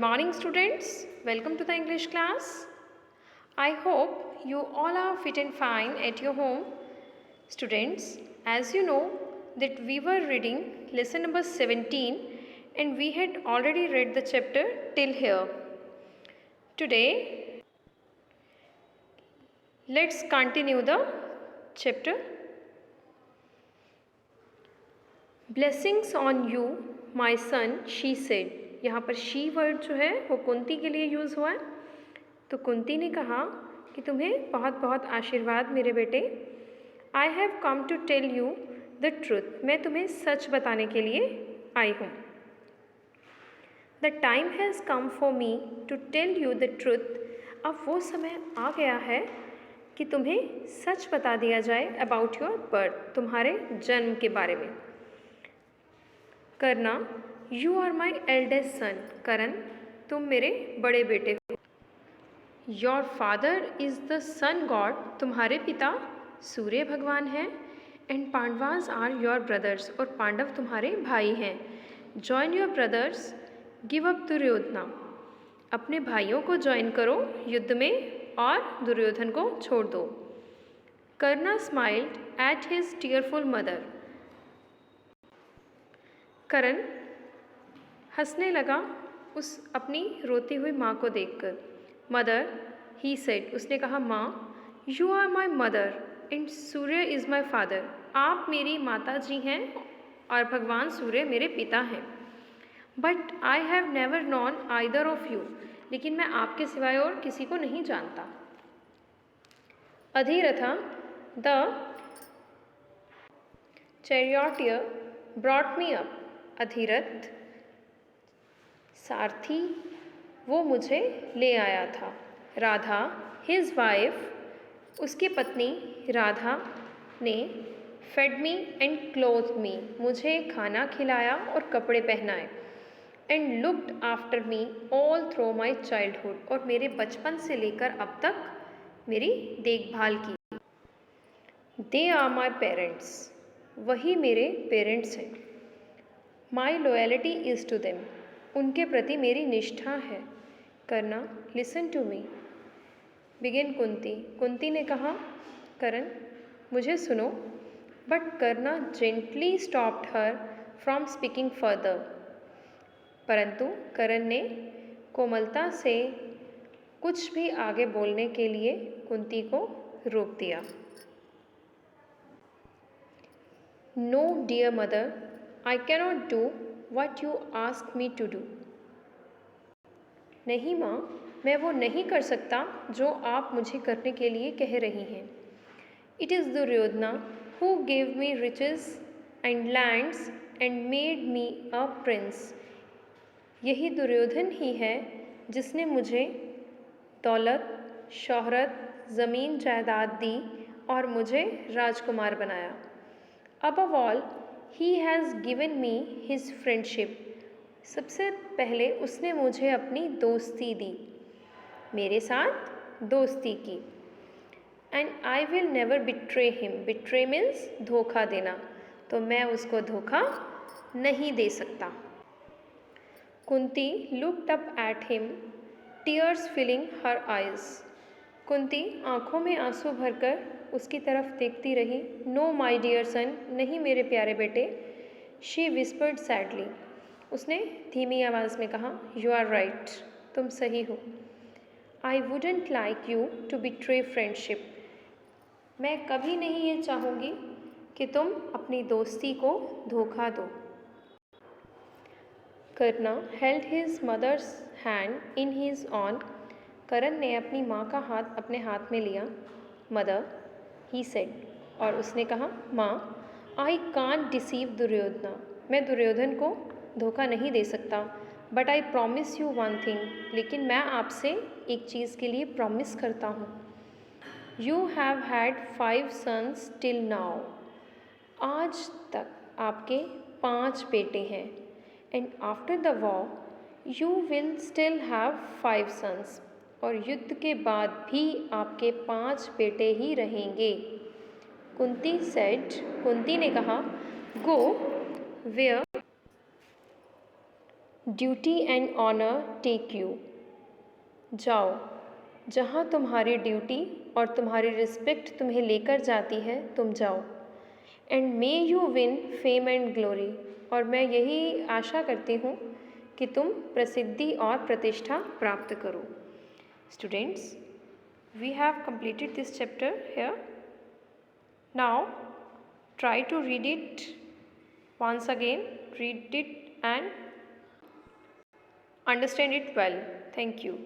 morning, students. Welcome to the English class. I hope you all are fit and fine at your home. Students, as you know that we were reading lesson number 17 and we had already read the chapter till here. Today, let's continue the chapter. Blessings on you, my son, she said. यहाँ पर she word जो है वो कुंती के लिए use हुआ है। तो कुंती ने कहा कि तुम्हें बहुत बहुत आशीर्वाद मेरे बेटे। I have come to tell you the truth, मैं तुम्हें सच बताने के लिए आई हूँ। The time has come for me to tell you the truth, अब वो समय आ गया है कि तुम्हें सच बता दिया जाए अबाउट योर बर्थ, तुम्हारे जन्म के बारे में। Karna, you are my eldest son, Karan तुम मेरे बड़े बेटे हो। Your father is the sun god, तुम्हारे पिता सूर्य भगवान हैं। And Pandavas are your brothers, और पांडव तुम्हारे भाई हैं। Join your brothers, give up Duryodhana, अपने भाइयों को ज्वाइन करो युद्ध में और दुर्योधन को छोड़ दो। Karna smiled at his tearful mother, Karan हंसने लगा उस अपनी रोती हुई माँ को देखकर। मदर, ही सेड, उसने कहा माँ, you are my mother and Surya is my father, आप मेरी माता जी हैं और भगवान सूर्य मेरे पिता हैं। But I have never known either of you, लेकिन मैं आपके सिवाय और किसी को नहीं जानता। Adhiratha, the charioteer brought me up, Adhirath सारथी वो मुझे ले आया था। राधा, हिज वाइफ, उसकी पत्नी राधा ने फेड मी एंड क्लोथ मी, मुझे खाना खिलाया और कपड़े पहनाए। And looked after me all through my childhood, और मेरे बचपन से लेकर अब तक मेरी देखभाल की। दे आर माई पेरेंट्स, वही मेरे पेरेंट्स हैं। My loyalty is to them, उनके प्रति मेरी निष्ठा है। Karna, listen to me, begin Kunti, Kunti ने कहा करण मुझे सुनो। But Karna gently stopped her from speaking further, परंतु करण ने कोमलता से कुछ भी आगे बोलने के लिए कुंती को रोक दिया। No dear mother, I cannot do what you ask me to do, नहीं माँ, मैं वो नहीं कर सकता जो आप मुझे करने के लिए कह रही हैं। It is Duryodhana who gave me riches and lands and made me a prince, यही दुर्योधन ही है जिसने मुझे दौलत, शोहरत, ज़मीन जायदाद दी और मुझे राजकुमार बनाया। Above all, He has given me his friendship, सबसे पहले उसने मुझे अपनी दोस्ती दी, मेरे साथ दोस्ती की। And I will never betray him, betray means धोखा देना, तो मैं उसको धोखा नहीं दे सकता। Kunti looked up at him, tears filling her eyes, Kunti आँखों में आंसू भरकर उसकी तरफ देखती रही। नो माई डियर सन, नहीं मेरे प्यारे बेटे। शी विस्पर्ड सैडली, उसने धीमी आवाज़ में कहा। यू आर राइट, तुम सही हो। I wouldn't like you to betray friendship, मैं कभी नहीं ये चाहूँगी कि तुम अपनी दोस्ती को धोखा दो। Karna held his mother's hand in his own, Karan ने अपनी माँ का हाथ अपने हाथ में लिया। मदर, ही सेड, और उसने कहा माँ, आई कांट डिसीव दुर्योधना, मैं दुर्योधन को धोखा नहीं दे सकता। But I promise you one thing, लेकिन मैं आपसे एक चीज़ के लिए प्रॉमिस करता हूँ। You have had 5 sons till now, आज तक आपके 5 बेटे हैं। And after the war you will still have 5 sons, और युद्ध के बाद भी आपके 5 बेटे ही रहेंगे। कुंती सेड, कुंती ने कहा, go where duty and honour take you. जाओ, जहाँ तुम्हारी ड्यूटी और तुम्हारी रिस्पेक्ट तुम्हें लेकर जाती है, तुम जाओ। And may you win fame and glory, और मैं यही आशा करती हूँ कि तुम प्रसिद्धि और प्रतिष्ठा प्राप्त करो। Students, we have completed this chapter here. Now try to read it once again, read it and understand it well. Thank you.